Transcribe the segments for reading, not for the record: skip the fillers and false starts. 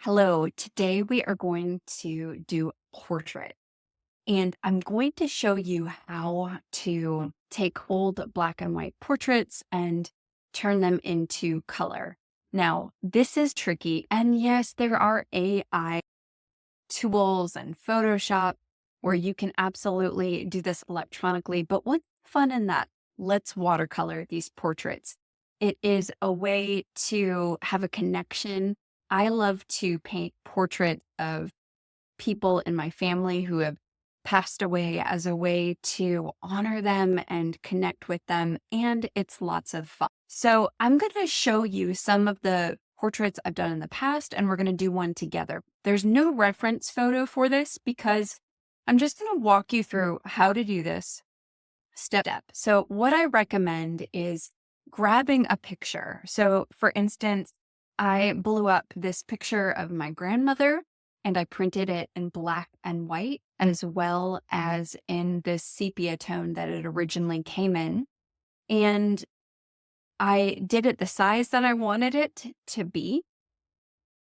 Hello, today we are going to do a portrait, and I'm going to show you how to take old black and white portraits and turn them into color. Now, this is tricky, and yes, there are AI tools and Photoshop where you can absolutely do this electronically, but what's fun in that? Let's watercolor these portraits. It is a way to have a connection. I love to paint portraits of people in my family who have passed away as a way to honor them and connect with them. And it's lots of fun. So I'm going to show you some of the portraits I've done in the past, and we're going to do one together. There's no reference photo for this because I'm just going to walk you through how to do this step by step. So what I recommend is grabbing a picture. So for instance, I blew up this picture of my grandmother and I printed it in black and white as well as in this sepia tone that it originally came in. And I did it the size that I wanted it to be.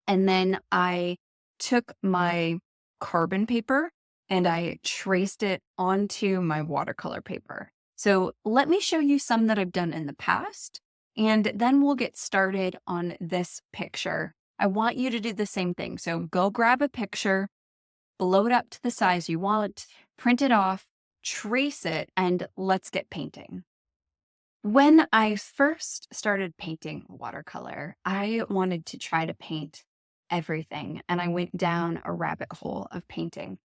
And then I took my carbon paper and I traced it onto my watercolor paper. So let me show you some that I've done in the past, and then we'll get started on this picture. I want you to do the same thing. So go grab a picture, blow it up to the size you want, print it off, trace it, and let's get painting. When I first started painting watercolor, I wanted to try to paint everything, and I went down a rabbit hole of painting.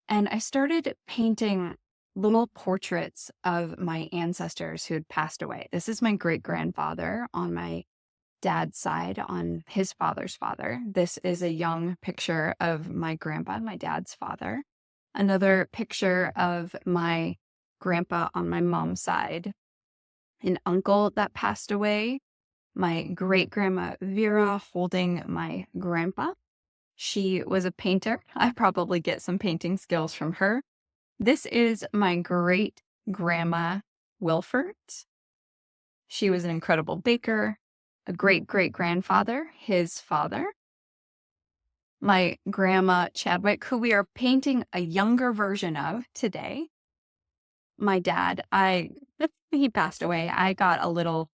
And I started painting little portraits of my ancestors who had passed away. This is my great grandfather on my dad's side, on his father's father. This is a young picture of my grandpa, my dad's father. Another picture of my grandpa on my mom's side, an uncle that passed away, my great grandma Vera holding my grandpa. She was a painter. I probably get some painting skills from her. This is my great grandma Wilford. She was an incredible baker, a great great grandfather, his father. My grandma Chadwick, who we are painting a younger version of today. My dad, he passed away. I got a little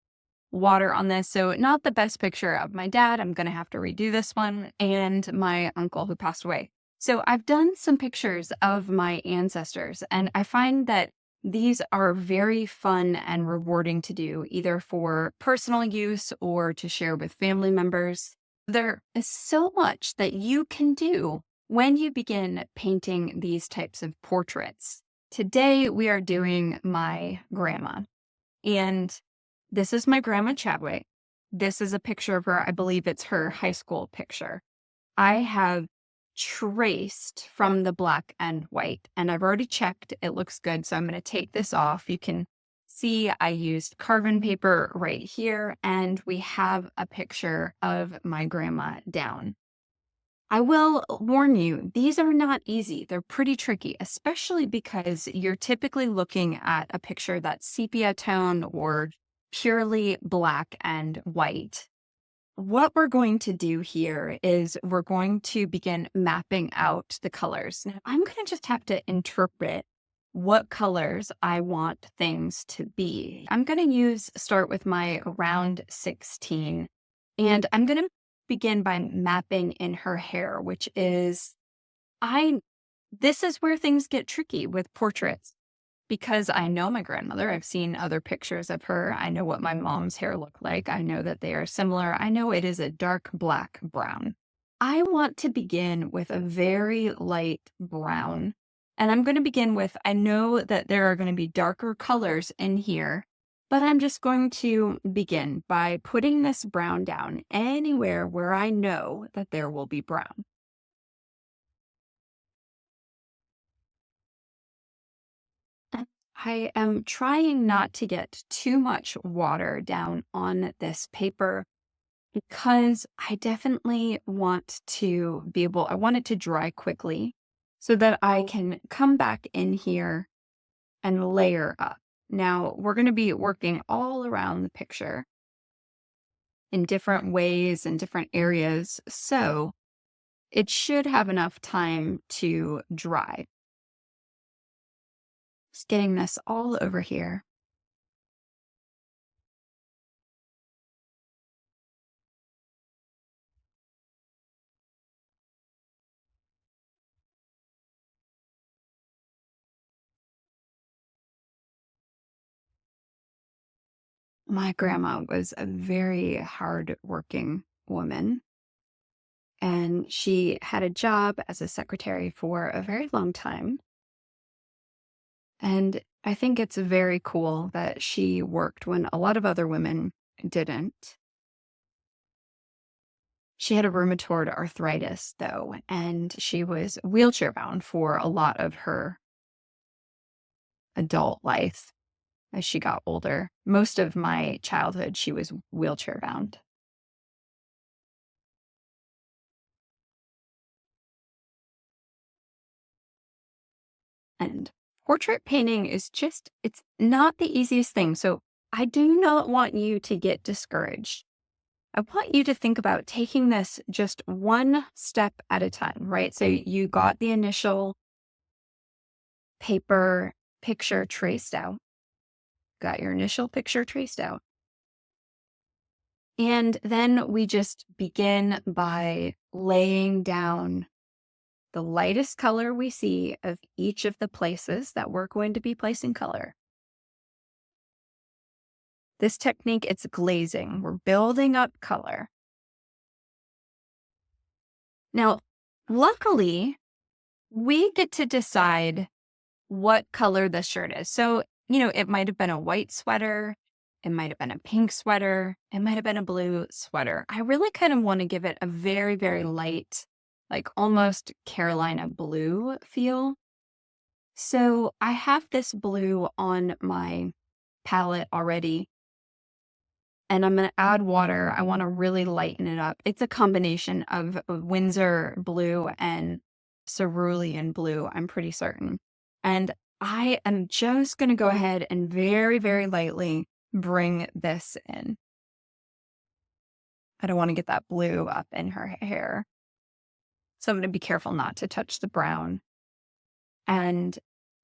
water on this. So not the best picture of my dad. I'm going to have to redo this one. And my uncle who passed away. So I've done some pictures of my ancestors, and I find that these are very fun and rewarding to do, either for personal use or to share with family members. There is so much that you can do when you begin painting these types of portraits. Today, we are doing my grandma, and this is my grandma Chadwick. This is a picture of her. I believe it's her high school picture. I have traced from the black and white, and I've already checked. It looks good. So I'm going to take this off. You can see I used carbon paper right here, and we have a picture of my grandma down. I will warn you, these are not easy. They're pretty tricky, especially because you're typically looking at a picture that's sepia tone or purely black and white. What we're going to do here is we're going to begin mapping out the colors. Now, I'm going to just have to interpret what colors I want things to be. I'm going to start with my round 16, and I'm going to begin by mapping in her hair, which is, this is where things get tricky with portraits. Because I know my grandmother, I've seen other pictures of her. I know what my mom's hair looked like. I know that they are similar. I know it is a dark black brown. I want to begin with a very light brown. And I'm going to begin with, I know that there are going to be darker colors in here, but I'm just going to begin by putting this brown down anywhere where I know that there will be brown. I am trying not to get too much water down on this paper because I definitely want to I want it to dry quickly so that I can come back in here and layer up. Now, we're going to be working all around the picture in different ways and different areas. So it should have enough time to dry. Just getting this all over here. My grandma was a very hard-working woman, and she had a job as a secretary for a very long time. And I think it's very cool that she worked when a lot of other women didn't. She had a rheumatoid arthritis, though, and she was wheelchair bound for a lot of her adult life as she got older. Most of my childhood, she was wheelchair bound. And portrait painting is just, it's not the easiest thing. So I do not want you to get discouraged. I want you to think about taking this just one step at a time, right? So you got the initial paper picture traced out, got your initial picture traced out. And then we just begin by laying down the lightest color we see of each of the places that we're going to be placing color. This technique, it's glazing. We're building up color. Now, luckily, we get to decide what color the shirt is. So, it might have been a white sweater. It might have been a pink sweater. It might have been a blue sweater. I really kind of want to give it a very, very light, like almost Carolina blue feel. So I have this blue on my palette already, and I'm going to add water. I want to really lighten it up. It's a combination of Windsor blue and cerulean blue, I'm pretty certain. And I am just going to go ahead and very, very lightly bring this in. I don't want to get that blue up in her hair. So I'm going to be careful not to touch the brown. And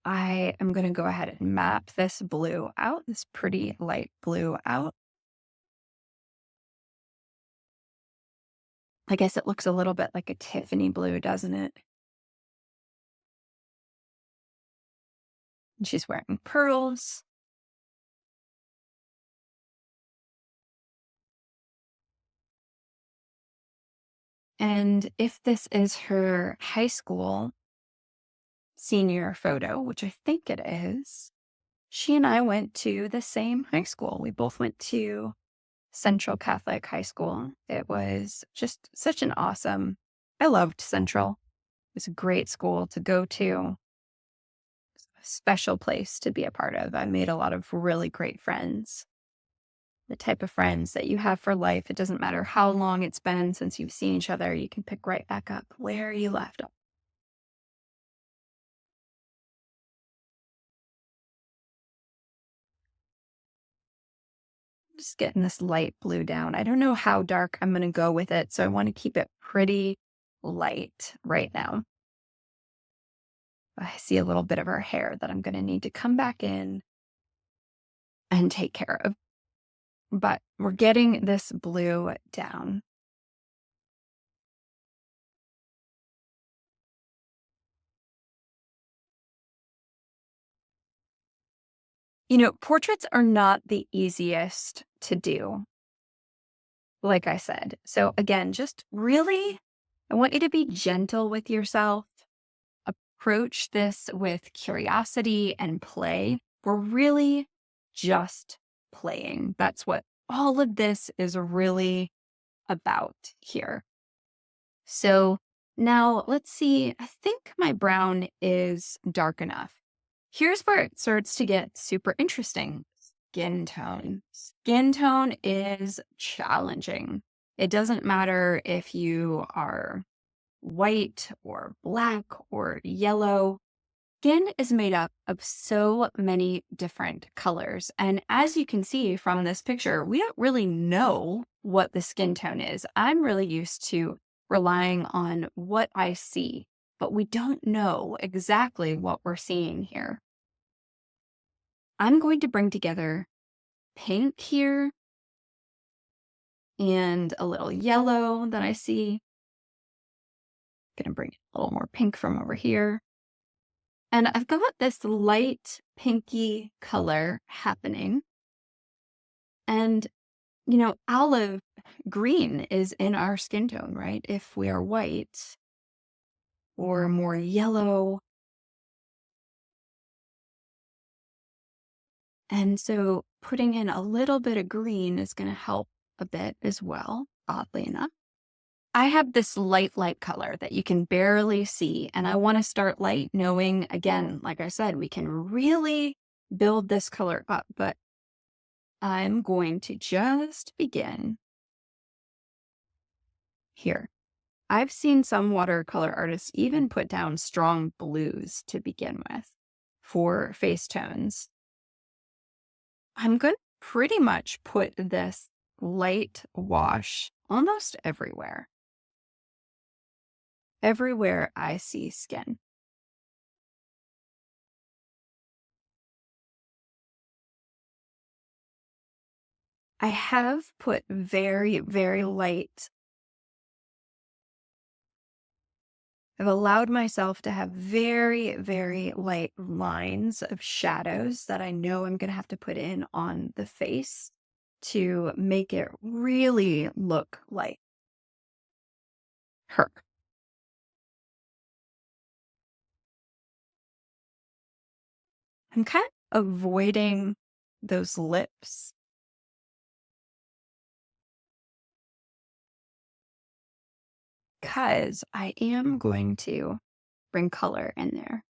I am going to go ahead and map this blue out, this pretty light blue out. I guess it looks a little bit like a Tiffany blue, doesn't it? And she's wearing pearls. And if this is her high school senior photo, which I think it is, she and I went to the same high school. We both went to Central Catholic High School. It was just such an awesome, I loved Central. It was a great school to go to, a special place to be a part of. I made a lot of really great friends. The type of friends that you have for life. It doesn't matter how long it's been since you've seen each other. You can pick right back up where you left off. Just getting this light blue down. I don't know how dark I'm going to go with it, so I want to keep it pretty light right now. I see a little bit of her hair that I'm going to need to come back in and take care of. But we're getting this blue down. Portraits are not the easiest to do, like I said. So again, just really, I want you to be gentle with yourself. Approach this with curiosity and play. We're really just playing. That's what all of this is really about here. So now let's see. I think my brown is dark enough. Here's where it starts to get super interesting. Skin tone. Skin tone is challenging. It doesn't matter if you are white or black or yellow. Skin is made up of so many different colors. And as you can see from this picture, we don't really know what the skin tone is. I'm really used to relying on what I see, but we don't know exactly what we're seeing here. I'm going to bring together pink here and a little yellow that I see. Gonna bring a little more pink from over here. And I've got this light pinky color happening. And, olive green is in our skin tone, right? If we are white or more yellow. And so putting in a little bit of green is going to help a bit as well, oddly enough. I have this light color that you can barely see, and I want to start light, knowing, again, like I said, we can really build this color up, but I'm going to just begin here. I've seen some watercolor artists even put down strong blues to begin with for face tones. I'm going to pretty much put this light wash almost everywhere. Everywhere I see skin. I have put very light. I've allowed myself to have very light lines of shadows that I know I'm going to have to put in on the face to make it really look like her. I'm kind of avoiding those lips because I am going to bring color in there.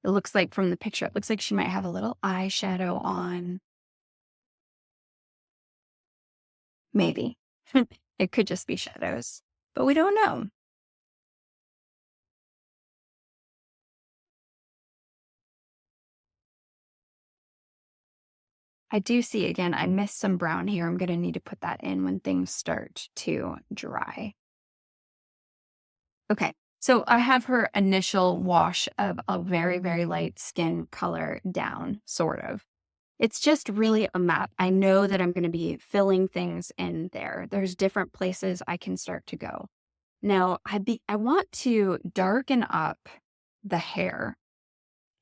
It looks like from the picture, it looks like she might have a little eyeshadow on. Maybe. It could just be shadows, but we don't know. I do see again, I missed some brown here. I'm going to need to put that in when things start to dry. Okay. So I have her initial wash of a very light skin color down, sort of. It's just really a map. I know that I'm going to be filling things in there. There's different places I can start to go. Now, I want to darken up the hair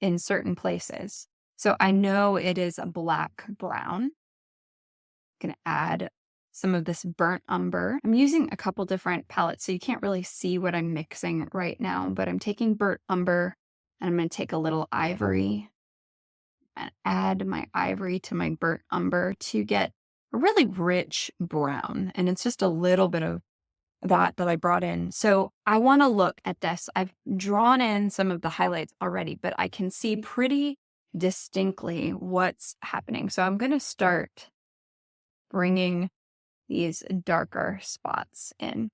in certain places. So I know it is a black brown. Going to add some of this burnt umber. I'm using a couple different palettes, so you can't really see what I'm mixing right now, but I'm taking burnt umber and I'm going to take a little ivory and add my ivory to my burnt umber to get a really rich brown. And it's just a little bit of that I brought in. So I want to look at this. I've drawn in some of the highlights already, but I can see pretty distinctly what's happening. So I'm going to start bringing these darker spots in.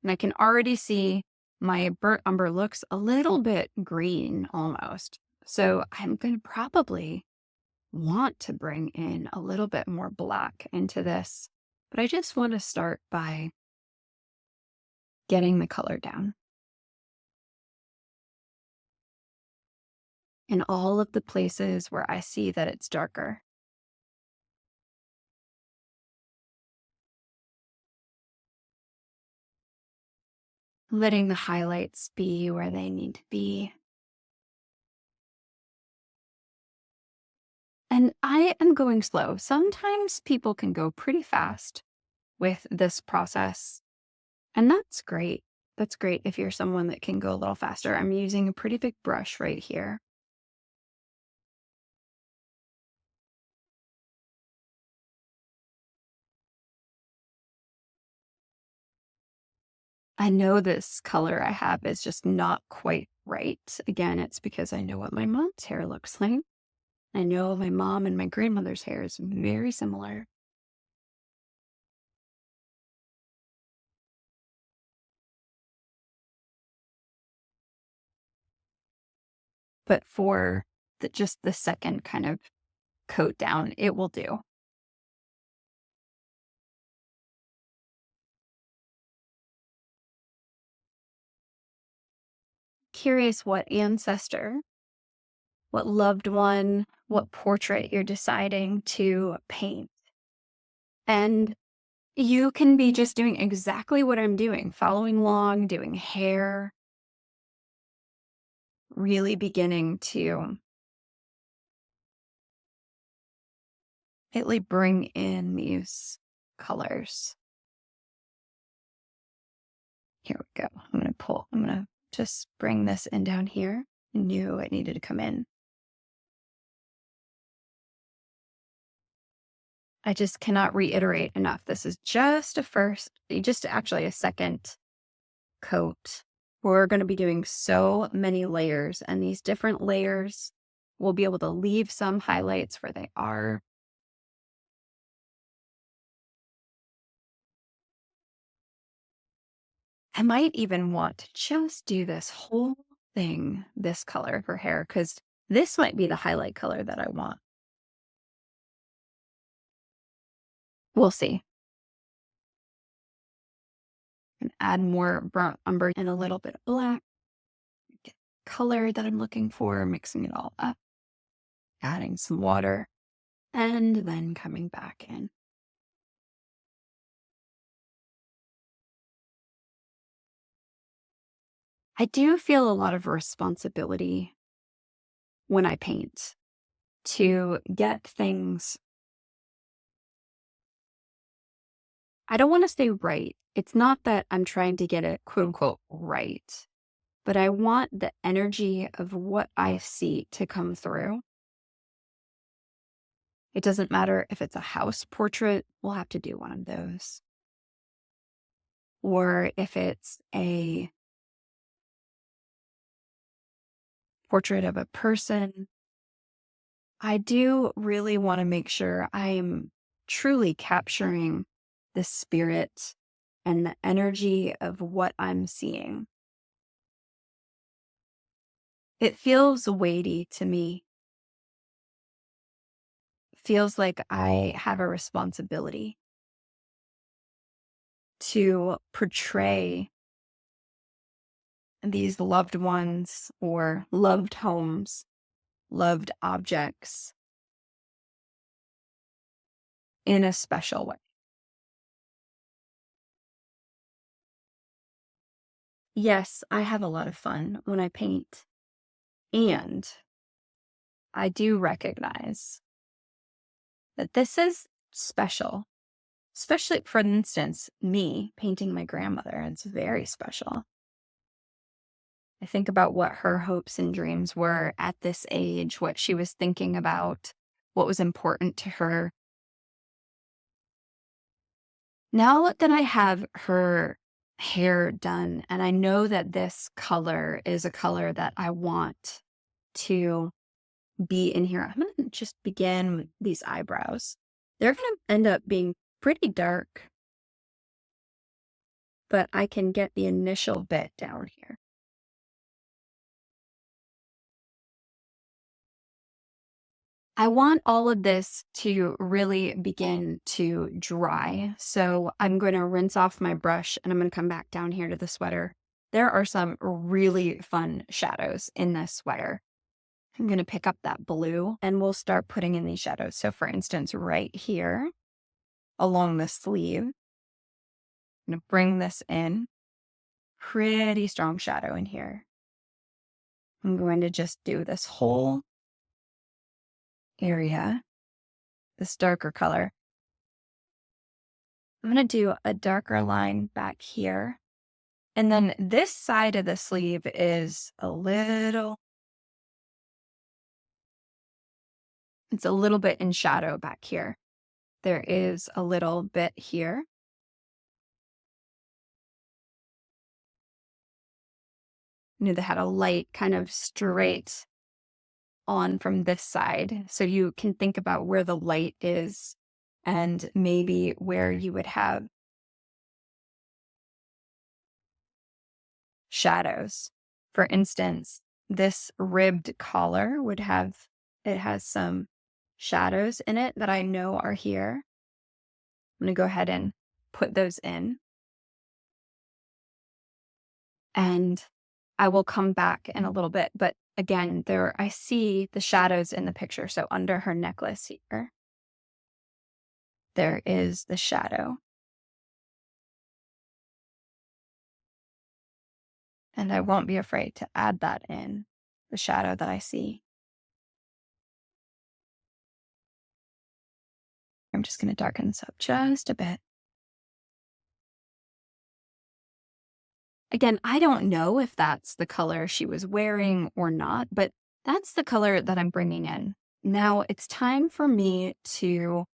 And I can already see my burnt umber looks a little bit green almost. So I'm going to probably want to bring in a little bit more black into this. But I just want to start by getting the color down. In all of the places where I see that it's darker. Letting the highlights be where they need to be. And I am going slow. Sometimes people can go pretty fast with this process, and that's great. That's great if you're someone that can go a little faster. I'm using a pretty big brush right here. I know this color I have is just not quite right. Again, it's because I know what my mom's hair looks like. I know my mom and my grandmother's hair is very similar. But for just the second kind of coat down, it will do. Curious what ancestor, what loved one, what portrait you're deciding to paint. And you can be just doing exactly what I'm doing, following along, doing hair, really beginning to really bring in these colors. Here we go. I'm going to just bring this in down here. I knew it needed to come in. I just cannot reiterate enough. This is just just actually a second coat. We're going to be doing so many layers, and these different layers, we'll be able to leave some highlights where they are. I might even want to just do this whole thing, this color for hair, because this might be the highlight color that I want. We'll see. And add more burnt umber and a little bit of black. Get color that I'm looking for, mixing it all up, adding some water, and then coming back in. I do feel a lot of responsibility when I paint to get things, I don't want to say right. It's not that I'm trying to get it quote unquote right, but I want the energy of what I see to come through. It doesn't matter if it's a house portrait, we'll have to do one of those. Or if it's a portrait of a person, I do really want to make sure I'm truly capturing the spirit and the energy of what I'm seeing. It feels weighty to me. Feels like I have a responsibility to portray these loved ones or loved homes, loved objects in a special way. Yes, I have a lot of fun when I paint, and I do recognize that this is special, especially, for instance, me painting my grandmother. It's very special. I think about what her hopes and dreams were at this age, what she was thinking about, what was important to her. Now that I have her hair done, and I know that this color is a color that I want to be in here, I'm going to just begin with these eyebrows. They're going to end up being pretty dark, but I can get the initial bit down here. I want all of this to really begin to dry. So I'm going to rinse off my brush and I'm going to come back down here to the sweater. There are some really fun shadows in this sweater. I'm going to pick up that blue and we'll start putting in these shadows. So for instance, right here along the sleeve, I'm going to bring this in. Pretty strong shadow in here. I'm going to just do this whole area, this darker color. I'm going to do a darker line back here. And then this side of the sleeve is it's a little bit in shadow back here. There is a little bit here. I knew they had a light kind of straight on from this side. So you can think about where the light is and maybe where you would have shadows. For instance, this ribbed collar would have it has some shadows in it that I know are here. I'm going to go ahead and put those in. And I will come back in a little bit. But again, there I see the shadows in the picture. So under her necklace here, there is the shadow. And I won't be afraid to add that in, the shadow that I see. I'm just going to darken this up just a bit. Again, I don't know if that's the color she was wearing or not, but that's the color that I'm bringing in. Now it's time for me to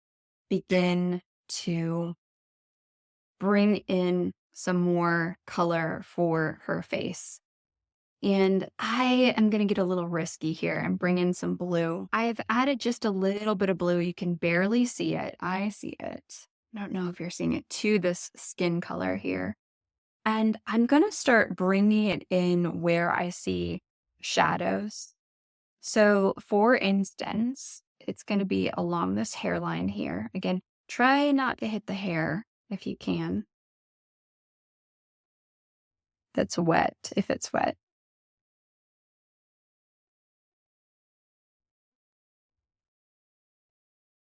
begin to bring in some more color for her face. And I am going to get a little risky here and bring in some blue. I've added just a little bit of blue. You can barely see it. I see it. I don't know if you're seeing it, to this skin color here. And I'm going to start bringing it in where I see shadows. So for instance, it's going to be along this hairline here. Again, try not to hit the hair if you can. That's wet, if it's wet.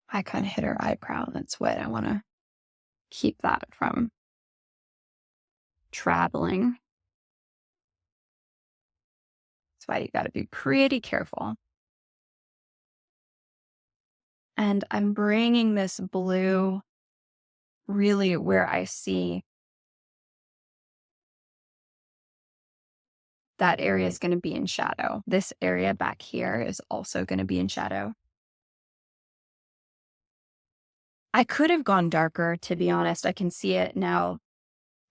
I kind of hit her eyebrow. That's wet. I want to keep that from traveling. That's why you got to be pretty careful. And I'm bringing this blue really where I see that area is going to be in shadow. This area back here is also going to be in shadow. I could have gone darker, to be honest. I can see it now.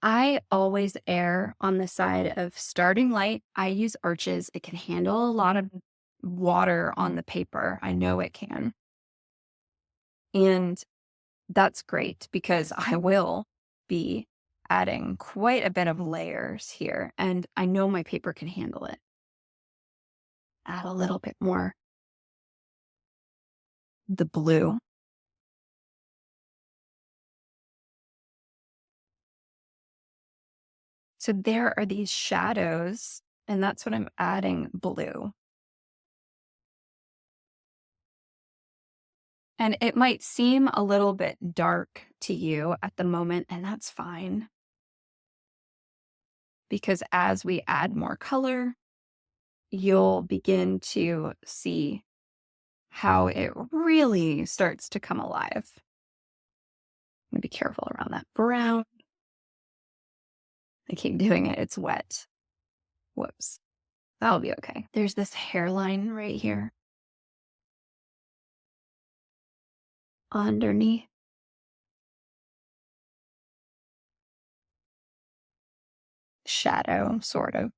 I always err on the side of starting light. I use arches. It can handle a lot of water on the paper. I know it can. And that's great because I will be adding quite a bit of layers here. And I know my paper can handle it. Add a little bit more. The blue. So there are these shadows, and that's what I'm adding blue. And it might seem a little bit dark to you at the moment, and that's fine. Because as we add more color, you'll begin to see how it really starts to come alive. I'm gonna be careful around that brown. I keep doing it, it's wet. Whoops. That'll be okay. There's this hairline right here. Underneath. Shadow, sort of.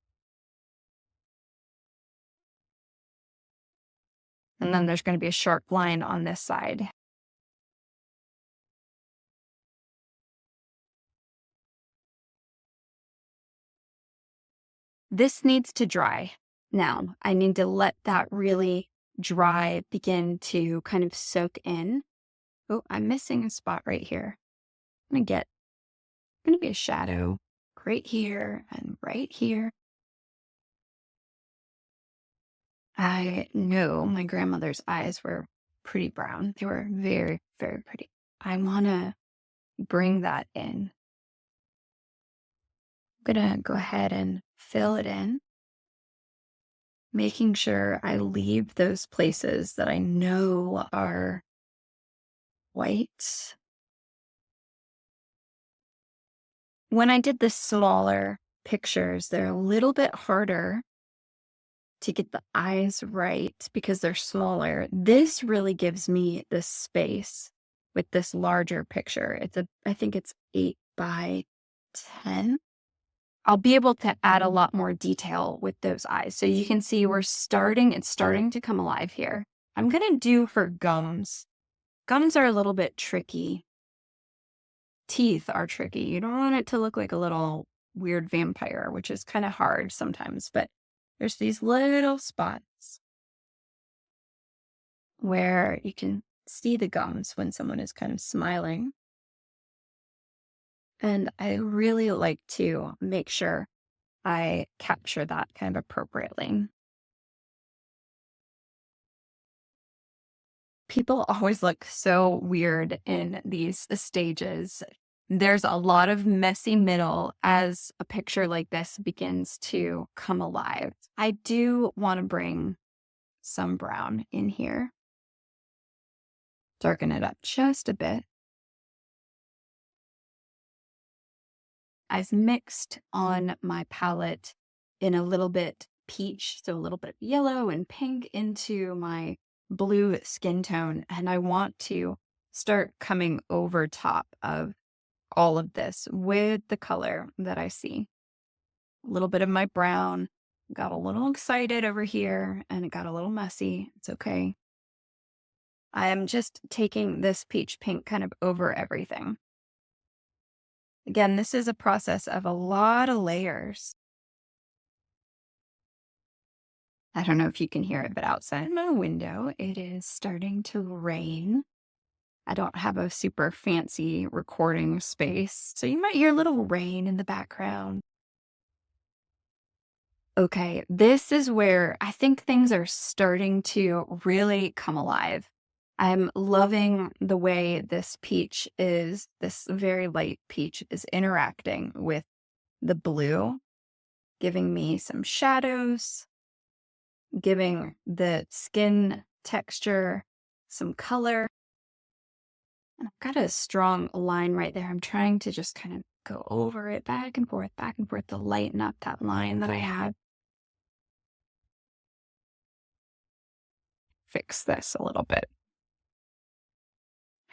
And then there's going to be a sharp line on this side. This needs to dry. Now, I need to let that really dry, begin to kind of soak in. Oh, I'm missing a spot right here. I'm going to be a shadow right here and right here. I know my grandmother's eyes were pretty brown. They were very, very pretty. I want to bring that in. I'm going to go ahead and fill it in, making sure I leave those places that I know are white. When I did the smaller pictures, they're a little bit harder to get the eyes right because they're smaller. This really gives me the space with this larger picture. I think it's 8 by 10. I'll be able to add a lot more detail with those eyes. So you can see it's starting to come alive here. I'm going to do her gums. Gums are a little bit tricky. Teeth are tricky. You don't want it to look like a little weird vampire, which is kind of hard sometimes, but there's these little spots. where you can see the gums when someone is kind of smiling. And I really like to make sure I capture that kind of appropriately. People always look so weird in these stages. There's a lot of messy middle as a picture like this begins to come alive. I do want to bring some brown in here, darken it up just a bit. I've mixed on my palette in a little bit peach, so a little bit of yellow and pink into my blue skin tone. And I want to start coming over top of all of this with the color that I see. A little bit of my brown, got a little excited over here and it got a little messy. It's okay. I am just taking this peach pink kind of over everything. Again, this is a process of a lot of layers. I don't know if you can hear it, but outside my window, it is starting to rain. I don't have a super fancy recording space, so you might hear a little rain in the background. Okay, this is where I think things are starting to really come alive. I'm loving the way this very light peach is interacting with the blue, giving me some shadows, giving the skin texture some color. And I've got a strong line right there. I'm trying to just kind of go over it back and forth to lighten up that line that I had. Fix this a little bit.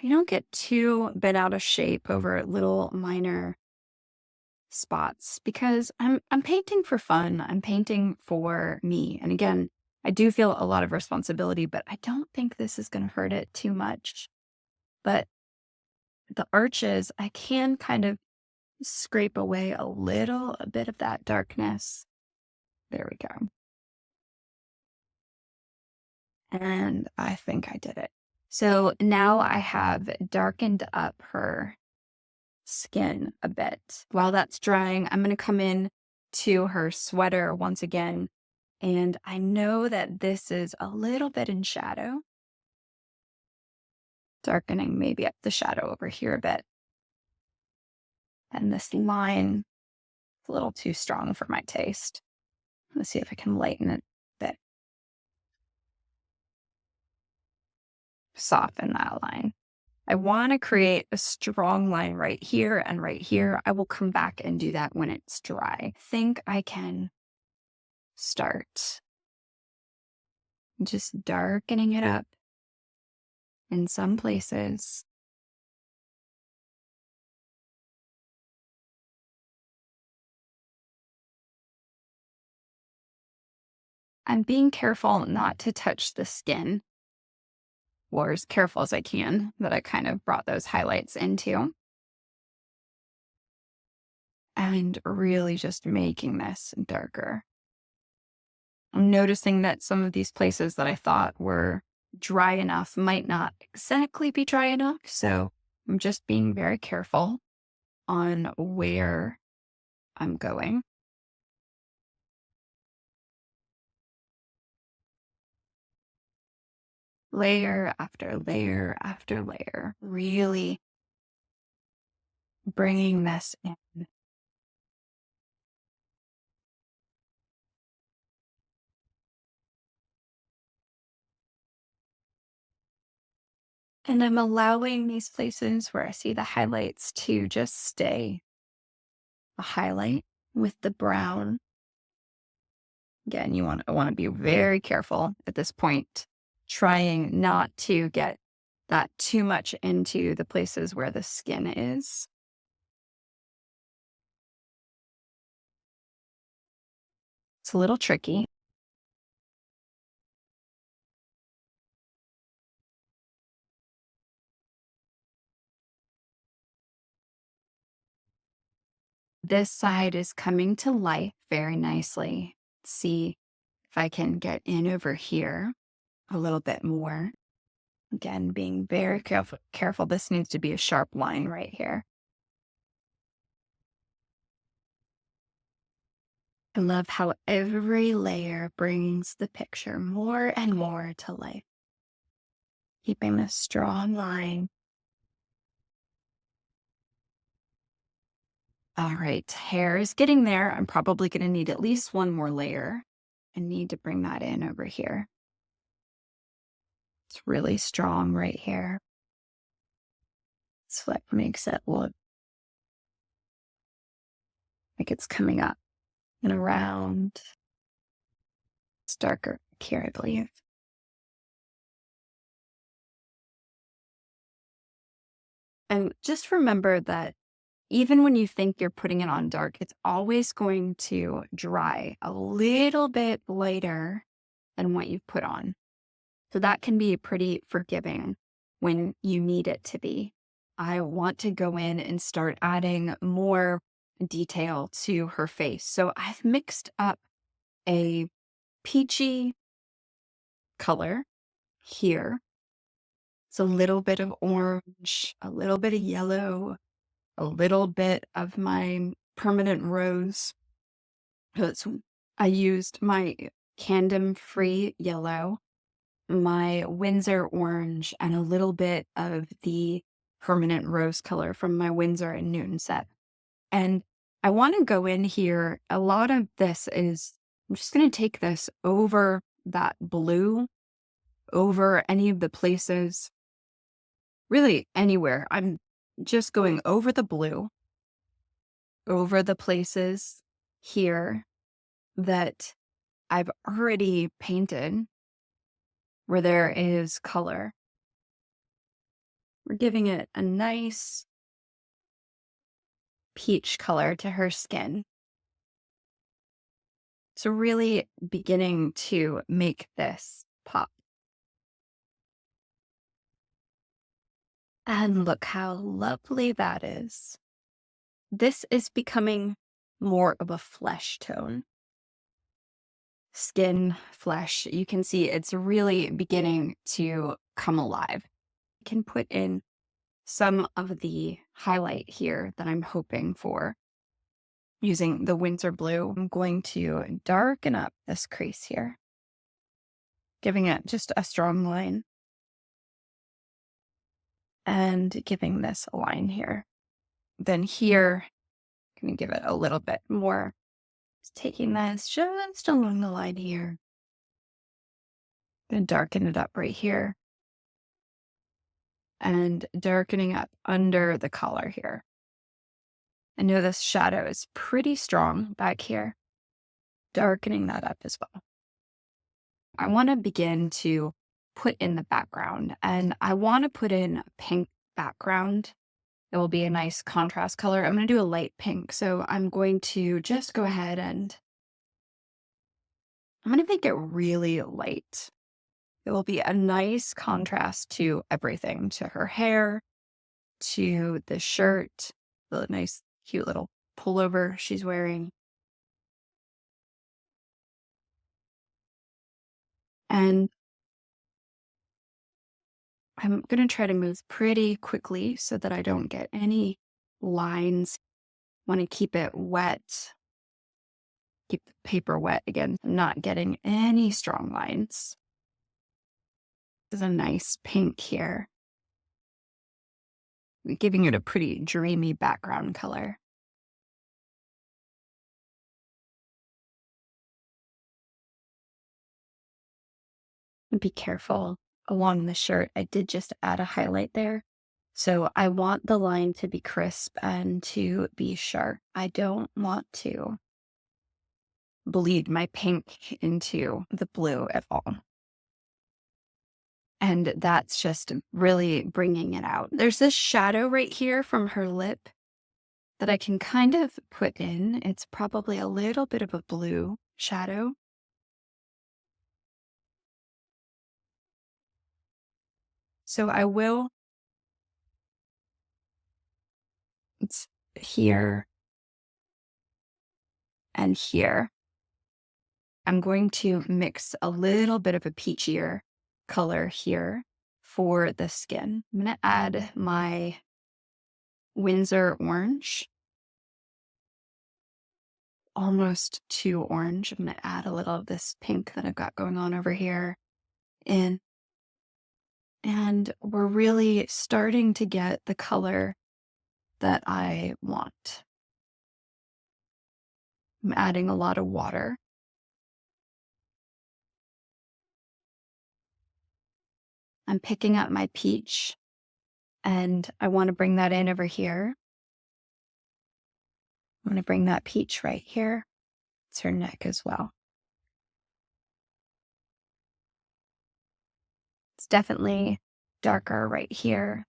You don't get too bent out of shape over little minor spots because I'm painting for fun. I'm painting for me. And again, I do feel a lot of responsibility, but I don't think this is going to hurt it too much. But the arches, I can kind of scrape away a little a bit of that darkness. There we go. And I think I did it. So now I have darkened up her skin a bit. While that's drying, I'm going to come in to her sweater once again. And I know that this is a little bit in shadow. Darkening maybe up the shadow over here a bit. And this line is a little too strong for my taste. Let's see if I can lighten it a bit. Soften that line. I want to create a strong line right here and right here. I will come back and do that when it's dry. I think I can start just darkening it up in some places. I'm being careful not to touch the skin, or as careful as I can, that I kind of brought those highlights into. And really just making this darker. I'm noticing that some of these places that I thought were dry enough might not exactly be dry enough. So I'm just being very careful on where I'm going. Layer after layer after layer, really bringing this in. And I'm allowing these places where I see the highlights to just stay a highlight with the brown. Again, I want to be very careful at this point, trying not to get that too much into the places where the skin is. It's a little tricky. This side is coming to life very nicely. See if I can get in over here a little bit more. Again, being very careful. This needs to be a sharp line right here. I love how every layer brings the picture more and more to life. Keeping this strong line. All right, hair is getting there. I'm probably going to need at least one more layer. I need to bring that in over here. It's really strong right here. That's what makes it look like it's coming up and around. It's darker here, I believe. And just remember that even when you think you're putting it on dark, it's always going to dry a little bit lighter than what you've put on. So that can be pretty forgiving when you need it to be. I want to go in and start adding more detail to her face. So I've mixed up a peachy color here. It's a little bit of orange, a little bit of yellow, a little bit of my permanent rose. So I used my Candom-free yellow, my Windsor orange, and a little bit of the permanent rose color from my Windsor and Newton set. And I want to go in here. A lot of this is, I'm just going to take this over that blue, over any of the places, really anywhere. I'm just going over the blue, over the places here that I've already painted where there is color. We're giving it a nice peach color to her skin. So really beginning to make this pop. And look how lovely that is. This is becoming more of a flesh tone. Skin, flesh, you can see it's really beginning to come alive. I can put in some of the highlight here that I'm hoping for. Using the Windsor blue, I'm going to darken up this crease here, giving it just a strong line and giving this a line here. Then here, I'm going to give it a little bit more. Just taking this just along the line here. Then darken it up right here. And darkening up under the collar here. I know this shadow is pretty strong back here. Darkening that up as well. I want to begin to put in the background, and I want to put in a pink background. It will be a nice contrast color. I'm going to do a light pink, so I'm going to just go ahead and I'm going to make it really light. It will be a nice contrast to everything, to her hair, to the shirt, the nice, cute little pullover she's wearing. And I'm going to try to move pretty quickly so that I don't get any lines. Want to keep it wet. Keep the paper wet again. I'm not getting any strong lines. This is a nice pink here. Giving it a pretty dreamy background color. Be careful along the shirt. I did just add a highlight there. So I want the line to be crisp and to be sharp. I don't want to bleed my pink into the blue at all. And that's just really bringing it out. There's this shadow right here from her lip that I can kind of put in. It's probably a little bit of a blue shadow. So I will, it's here and here. I'm going to mix a little bit of a peachier color here for the skin. I'm going to add my Windsor orange, almost too orange. I'm going to add a little of this pink that I've got going on over here in. And we're really starting to get the color that I want. I'm adding a lot of water. I'm picking up my peach and I want to bring that in over here. I'm going to bring that peach right here. It's her neck as well. It's definitely darker right here.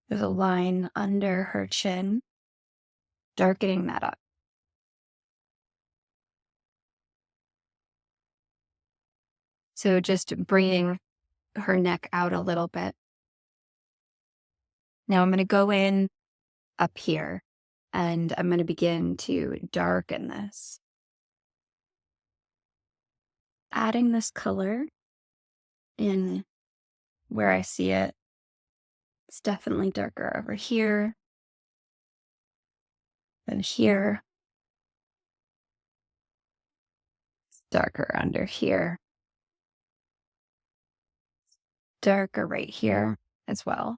There's a line under her chin, darkening that up. So just bringing her neck out a little bit. Now I'm going to go in up here and I'm going to begin to darken this. Adding this color in where I see it. It's definitely darker over here than here. It's darker under here. Darker right here as well.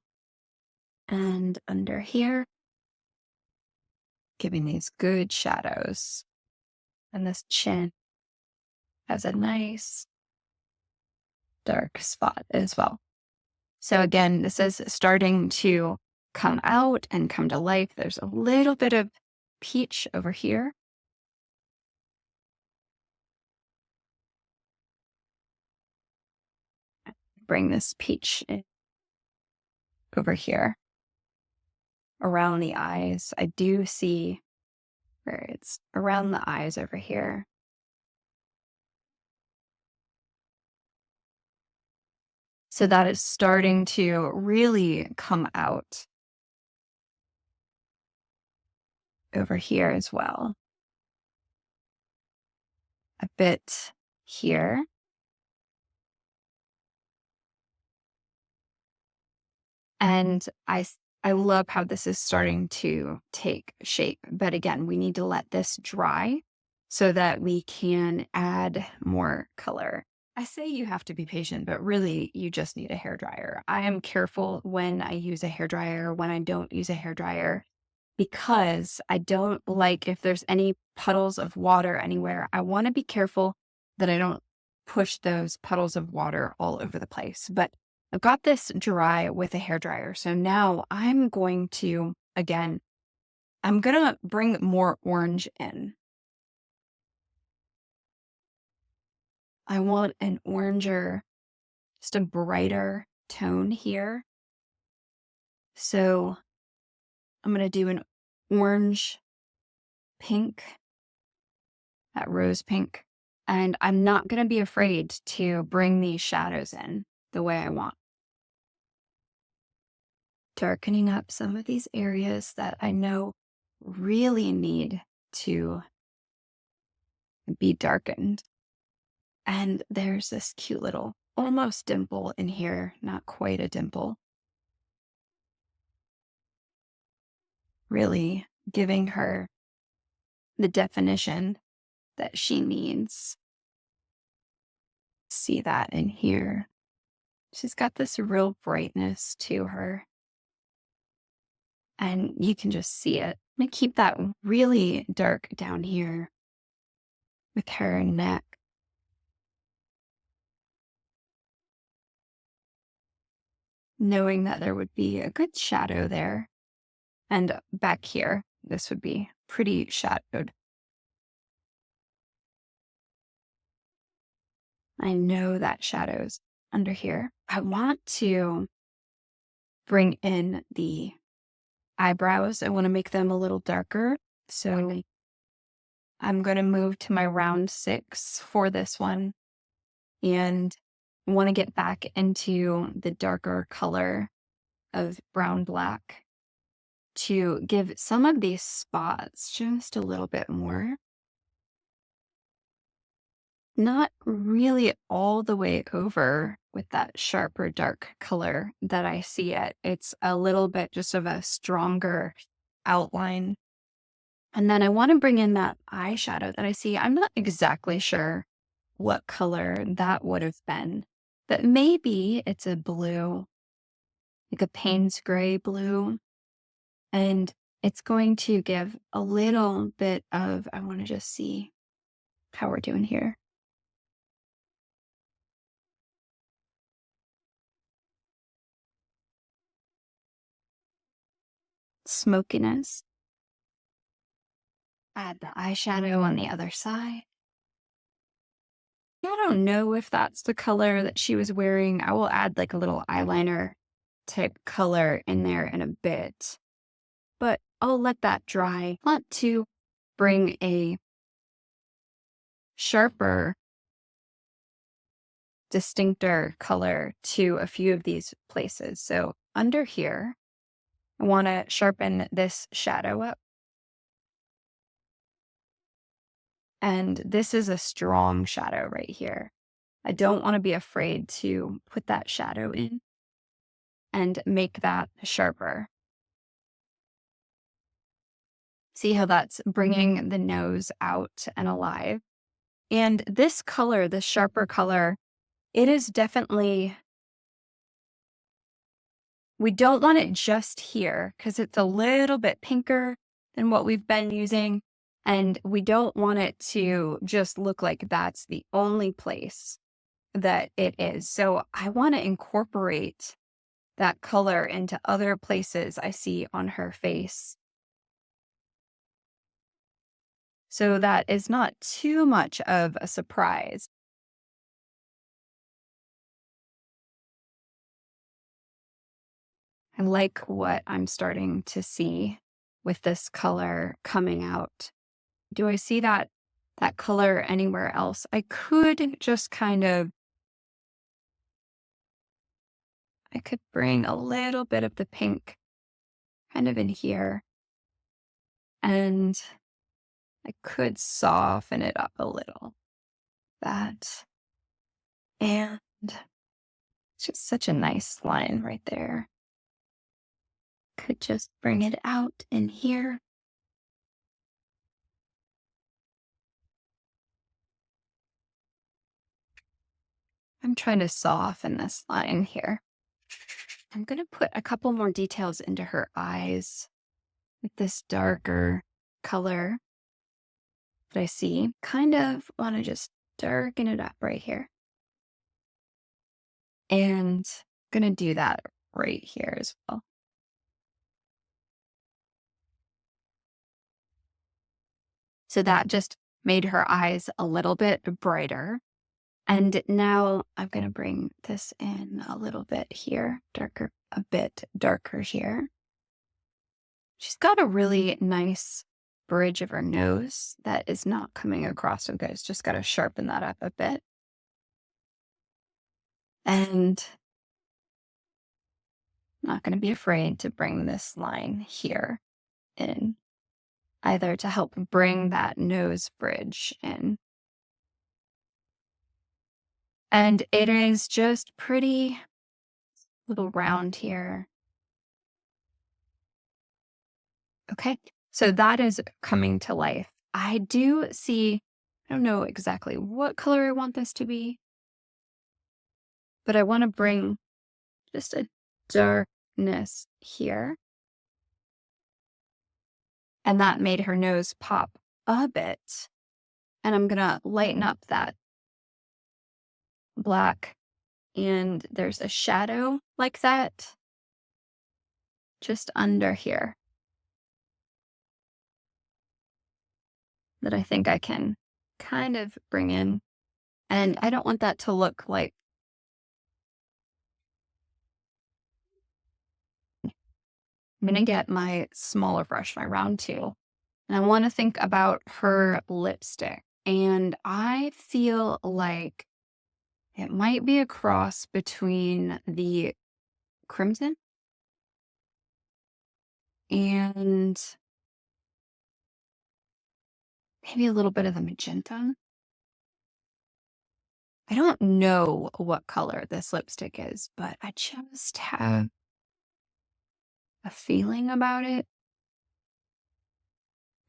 And under here, giving these good shadows. And this chin has a nice dark spot as well. So again, this is starting to come out and come to life. There's a little bit of peach over here. Bring this peach in over here around the eyes. I do see where it's around the eyes over here. So that is starting to really come out over here as well. A bit here. And I love how this is starting to take shape. But again, we need to let this dry so that we can add more color. I say you have to be patient, but really you just need a hairdryer. I am careful when I use a hairdryer, when I don't use a hairdryer, because I don't like if there's any puddles of water anywhere. I want to be careful that I don't push those puddles of water all over the place. But I've got this dry with a hairdryer. So now I'm going to, again, I'm going to bring more orange in. I want an oranger, just a brighter tone here. So I'm going to do an orange pink, that rose pink. And I'm not going to be afraid to bring these shadows in the way I want. Darkening up some of these areas that I know really need to be darkened. And there's this cute little almost dimple in here, not quite a dimple. Really giving her the definition that she needs. See that in here. She's got this real brightness to her. And you can just see it. I'm going to keep that really dark down here with her neck. Knowing that there would be a good shadow there. And back here, this would be pretty shadowed. I know that shadow's under here. I want to bring in the eyebrows. I want to make them a little darker. So I'm going to move to my round 6 for this one. And I want to get back into the darker color of brown black to give some of these spots just a little bit more. not really all the way over with that sharper dark color that I see it. It's a little bit just of a stronger outline. And then I want to bring in that eyeshadow that I see. I'm not exactly sure what color that would have been, but maybe it's a blue, like a Payne's gray blue. And it's going to give a little bit of, I want to just see how we're doing here. Smokiness. Add the eyeshadow on the other side. I don't know if that's the color that she was wearing. I will add like a little eyeliner type color in there in a bit, but I'll let that dry. I want to bring a sharper, distincter color to a few of these places. So under here, I want to sharpen this shadow up. And this is a strong shadow right here. I don't want to be afraid to put that shadow in and make that sharper. See how that's bringing the nose out and alive? And this color, this sharper color, it is definitely, we don't want it just here because it's a little bit pinker than what we've been using. And we don't want it to just look like that's the only place that it is. So I want to incorporate that color into other places I see on her face. So that is not too much of a surprise. I like what I'm starting to see with this color coming out. Do I see that color anywhere else? I could just I could bring a little bit of the pink kind of in here, and I could soften it up a little. That. And it's just such a nice line right there. Could just bring it out in here. I'm trying to soften this line here. I'm going to put a couple more details into her eyes with this darker color that I see. Kind of want to just darken it up right here. And I'm going to do that right here as well. So that just made her eyes a little bit brighter. And now I'm going to bring this in a little bit here, darker, a bit darker here. She's got a really nice bridge of her nose that is not coming across so good. It's just got to sharpen that up a bit. And I'm not going to be afraid to bring this line here in, either to help bring that nose bridge in. And it is just pretty little round here. Okay, so that is coming to life. I do see, I don't know exactly what color I want this to be, but I want to bring just a darkness here. And that made her nose pop a bit. And I'm going to lighten up that black. And there's a shadow like that just under here that I think I can kind of bring in. And I don't want that to look like, I'm going to get my smaller brush, my round two, and I want to think about her lipstick. And I feel like it might be a cross between the crimson and maybe a little bit of the magenta. I don't know what color this lipstick is, but I just have a feeling about it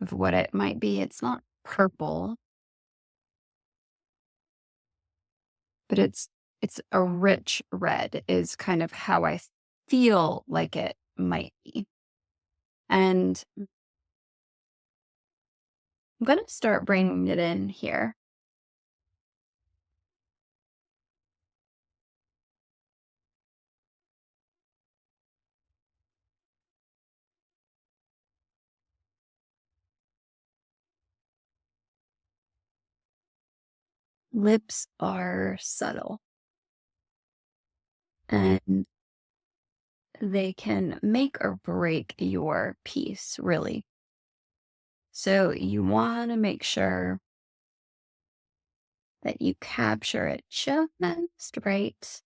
of what it might be. It's not purple, but it's a rich red is kind of how I feel like it might be. And I'm going to start bringing it in here. Lips are subtle and they can make or break your piece, really. So you want to make sure that you capture it just right.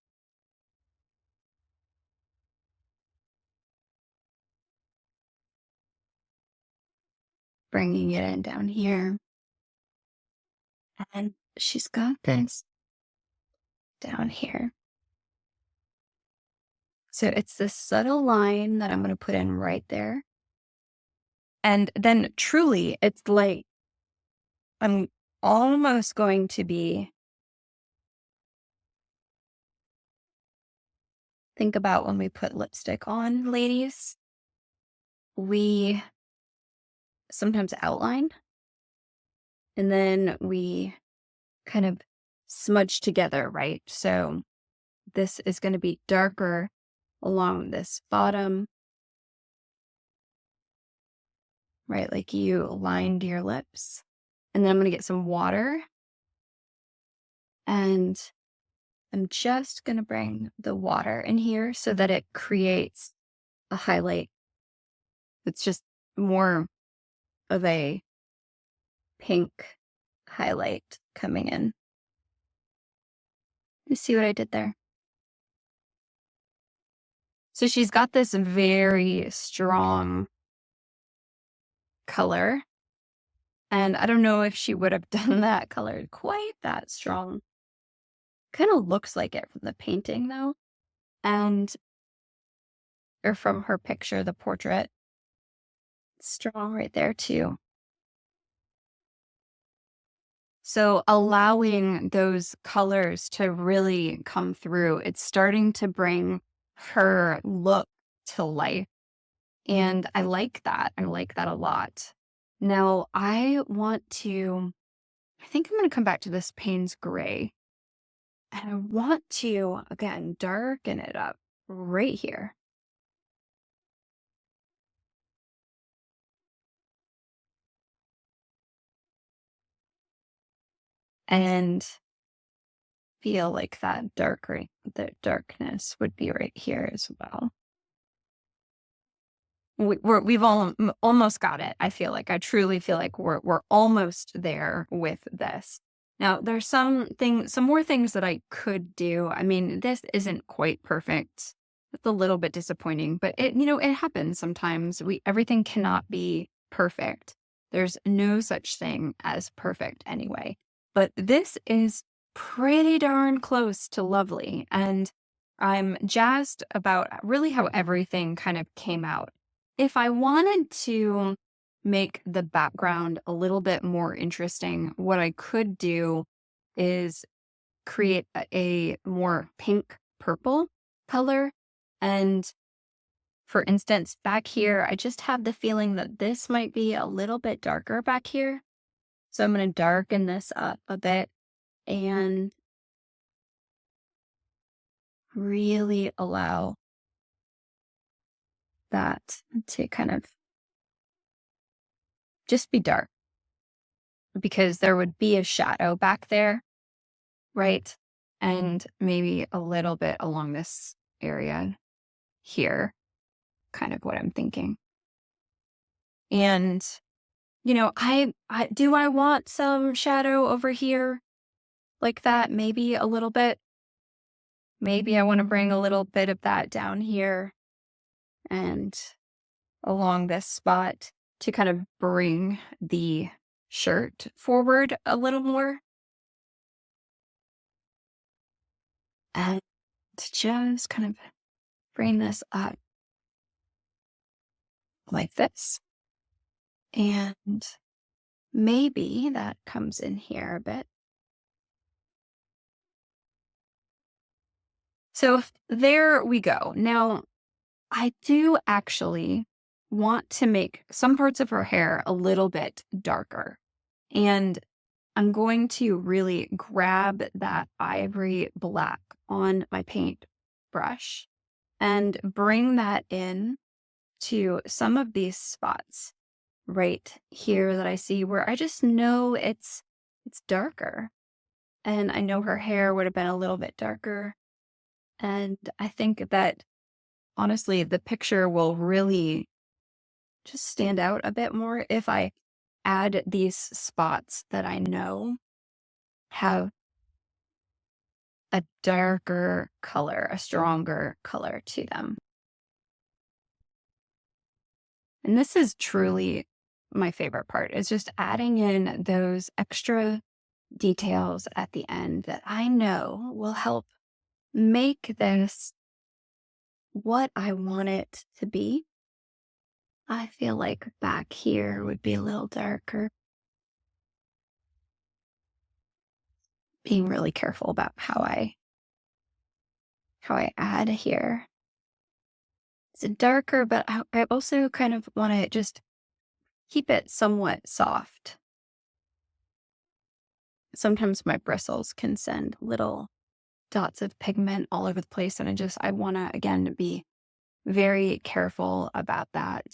Bringing it in down here. And she's got this down here. So it's this subtle line that I'm going to put in right there. And then truly, it's like I'm almost going to be, think about when we put lipstick on, ladies, we sometimes outline and then we kind of smudge together, right? So this is going to be darker along this bottom, right? Like you lined your lips. And then I'm going to get some water and I'm just going to bring the water in here so that it creates a highlight. It's just more of a pink highlight coming in. You see what I did there? So she's got this very strong color. And I don't know if she would have done that color quite that strong. Kind of looks like it from the painting though. And or from her picture, the portrait. Strong right there too. So allowing those colors to really come through, it's starting to bring her look to life. And I like that. I like that a lot. Now I think I'm going to come back to this Payne's Gray. And I want to, again, darken it up right here. And feel like the darkness would be right here as well. We've almost got it. I feel like I truly feel like we're almost there with this. Now there's some more things that I could do. I mean, this isn't quite perfect. It's a little bit disappointing, but it happens sometimes. Everything cannot be perfect. There's no such thing as perfect anyway. But this is pretty darn close to lovely, and I'm jazzed about really how everything kind of came out. If I wanted to make the background a little bit more interesting, what I could do is create a more pink purple color. And for instance, back here, I just have the feeling that this might be a little bit darker back here. So I'm going to darken this up a bit and really allow that to kind of just be dark, because there would be a shadow back there, right? And maybe a little bit along this area here, kind of what I'm thinking. And, I want some shadow over here like that, maybe a little bit. Maybe I want to bring a little bit of that down here and along this spot to kind of bring the shirt forward a little more. And to just kind of bring this up like this. And maybe that comes in here a bit. So there we go. Now, I do actually want to make some parts of her hair a little bit darker. And I'm going to really grab that ivory black on my paint brush and bring that in to some of these spots right here that I see where I just know it's darker. And I know her hair would have been a little bit darker. And I think that honestly, the picture will really just stand out a bit more if I add these spots that I know have a darker color, a stronger color to them. And this is truly my favorite part, is just adding in those extra details at the end that I know will help make this what I want it to be. I feel like back here would be a little darker. Being really careful about how I add here. It's darker, but I also kind of want to just keep it somewhat soft. Sometimes my bristles can send little dots of pigment all over the place, and I want to again be very careful about that.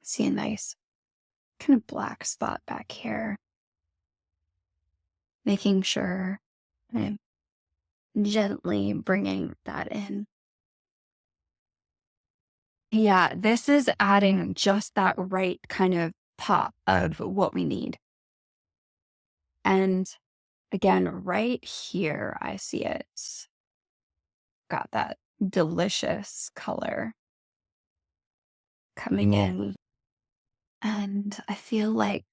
See a nice kind of black spot back here, making sure I'm gently bringing that in. Yeah, this is adding just that right kind of pop of what we need. And again, right here, I see it. Got that delicious color coming in. And I feel like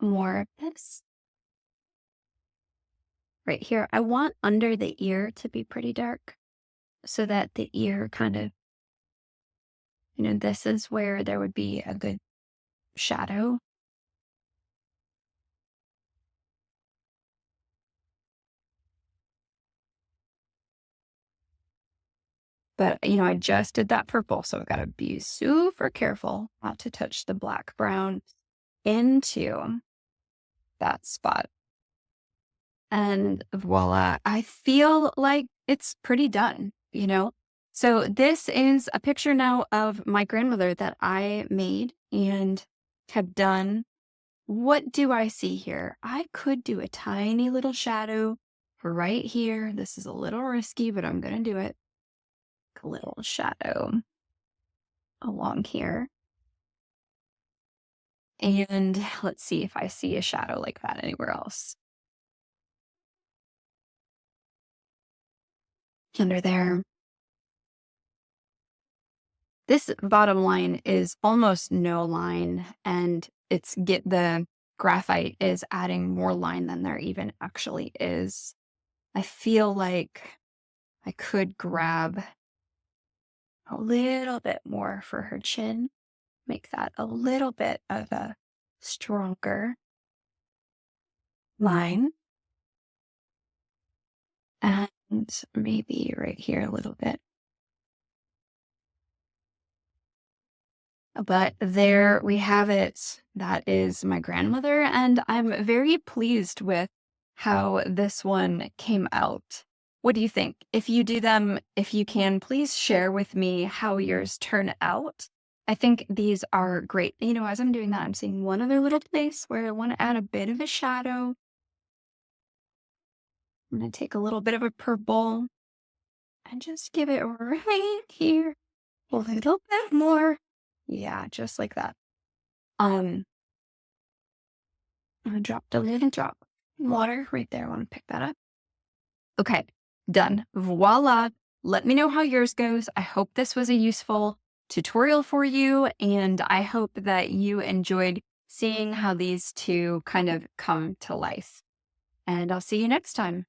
more of this right here. I want under the ear to be pretty dark so that the ear kind of, this is where there would be a good shadow. But, I just did that purple, so I've got to be super careful not to touch the black brown into that spot. And voila, I feel like it's pretty done. So this is a picture now of my grandmother that I made and have done. What do I see here? I could do a tiny little shadow right here. This is a little risky, but I'm going to do it. A little shadow along here. And let's see if I see a shadow like that anywhere else. Under there. This bottom line is almost no line, and the graphite is adding more line than there even actually is. I feel like I could grab a little bit more for her chin, make that a little bit of a stronger line. And maybe right here a little bit. But there we have it. That is my grandmother, and I'm very pleased with how this one came out. What do you think? If you do them, if you can, please share with me how yours turn out. I think these are great. As I'm doing that, I'm seeing one other little place where I want to add a bit of a shadow. I'm going to take a little bit of a purple and just give it right here a little bit more. Yeah, just like that. I dropped a little drop of water right there. I want to pick that up. Okay, done. Voila. Let me know how yours goes. I hope this was a useful tutorial for you, and I hope that you enjoyed seeing how these two kind of come to life. And I'll see you next time.